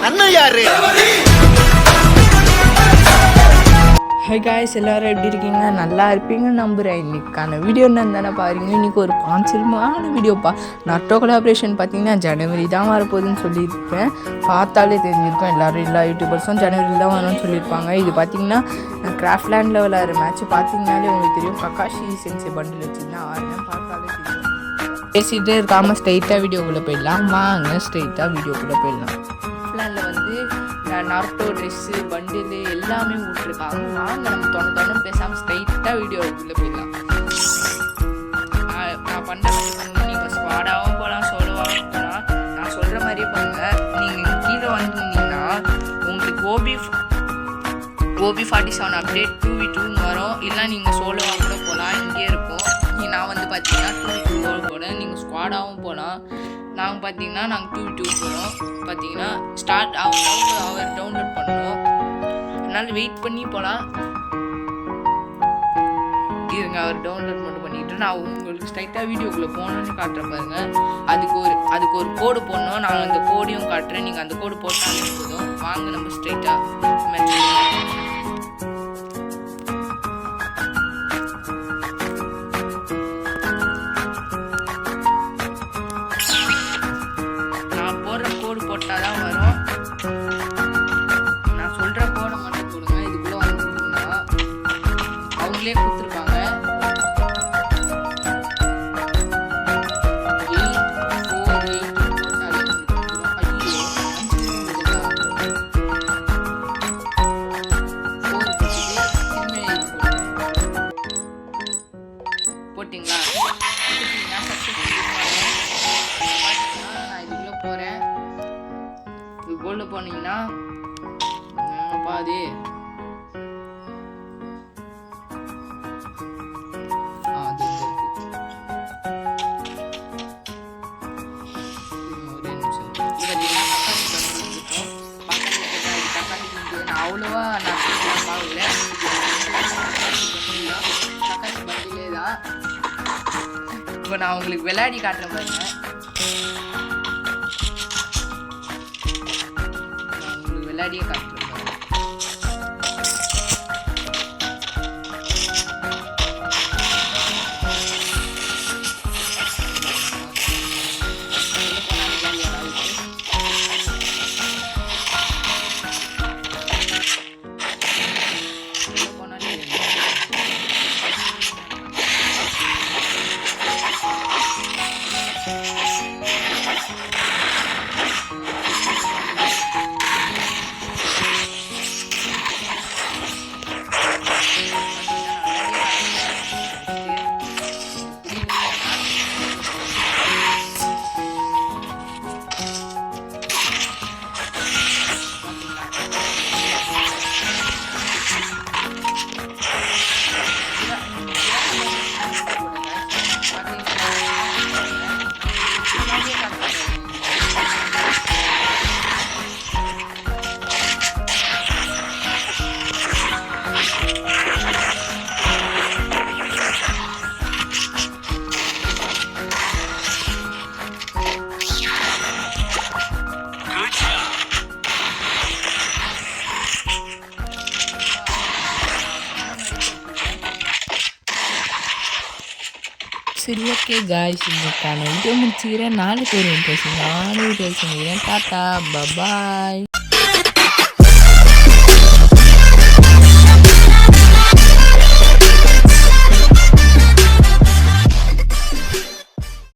அண்ணன் யாரு? High guys, எல்லோரும் எப்படி இருக்கீங்க? நல்லா இருப்பீங்கன்னு நம்புகிறேன். இன்றைக்கான வீடியோ என்னன்னு தானே பாருங்க. இன்றைக்கி ஒரு கான்செப்டான வீடியோப்பா. நட்டோ கொலாபரேஷன் பார்த்தீங்கன்னா ஜனவரி தான் வரப்போகுதுன்னு சொல்லியிருப்பேன். பார்த்தாலே தெரிஞ்சிருக்கும் எல்லாரும், எல்லா யூடியூபர்ஸும் ஜனவரியில் தான் வரும்னு சொல்லியிருப்பாங்க. இது பார்த்தீங்கன்னா கிராஃப்ட்லேண்டில் விளையாடுற மேட்ச் பார்த்தீங்கன்னாலே உங்களுக்கு தெரியும். கக்காஷி சென்சே பண்டில் வச்சுருந்தா ஆடுறேன், பார்த்தாலே தெரியும். பேசிகிட்டே இருக்காமல் ஸ்ட்ரெயிட்டாக வீடியோக்குள்ளே போயிடலாம். வாங்க ஸ்ட்ரெயிட்டாக வீடியோக்குள்ளே போயிடலாம். கிராஃப்ட்லேண்டில் வந்து நருட்டோ ட்ரெஸ்ஸு பண்டில் எல்லாமே விட்ருக்காங்க. வாங்க நம்ம தொண்ணு பேசாமல் ஸ்ட்ரைட்டாக வீடியோக்குள்ளே போயிடலாம். நான் பண்ணுற நீங்கள் ஸ்குவாடாகவும் போகலாம், சோலோவாகவும் போகலாம். நான் சொல்கிற மாதிரியே பாருங்க. நீங்கள் கீழே வந்துருந்தீங்கன்னா உங்களுக்கு OB47 அப்டேட் 2v2 வரும். இல்லை நீங்கள் சோலோவாக கூட போகலாம், இங்கே இருக்கும். நான் வந்து பார்த்தீங்கன்னா 2v2 போகிறேன். நீங்கள் ஸ்குவாடாகவும் போகலாம். நாங்கள் பார்த்தீங்கன்னா நாங்கள் 2v2 போகிறோம். பார்த்தீங்கன்னா ஸ்டார்ட் அவர் டவுன்லோட் பண்ணணும். அதனால் வெயிட் பண்ணி போகலாம். இருங்க, அவர் டவுன்லோட் மட்டும் பண்ணிட்டு நான் உங்களுக்கு ஸ்ட்ரைட்டாக வீடியோக்குள்ளே போகணுன்னு காட்டுறேன் பாருங்க. அதுக்கு ஒரு கோடு போடணும். நான் அந்த கோடையும் காட்டுறேன். நீங்கள் அந்த கோடு போட்டாலே போதும். வாங்க நம்ம ஸ்ட்ரைட்டாக போட்டால் தான் வரும். நான் சொல்கிற கோடை மட்டும் கொடுங்க. இதுக்குள்ளே வந்துருக்குன்னா அவங்களே கொடுத்துருப்பாங்க. 8 போட்டிங்களா? நான் இதுக்குள்ளே போகிறேன். கோல்டு போனீங்கன்னா பாதி அவ்வளோவா நான் பார்க்கல. தக்காளி பண்டிலே தான். இப்போ நான் உங்களுக்கு விளையாடி காட்டுறேன் பாருங்க. விளையாடியே காட்டுறேன். சரி, ஓகே காய்ஸ், இன்னைக்கான வீடியோ முடிச்சுக்கிறேன். நாளைக்கு ஒரு இன்ட்ரெஸ்டிங்கான வீடியோ செஞ்சுக்கிறேன். டாட்டா, பபாய்.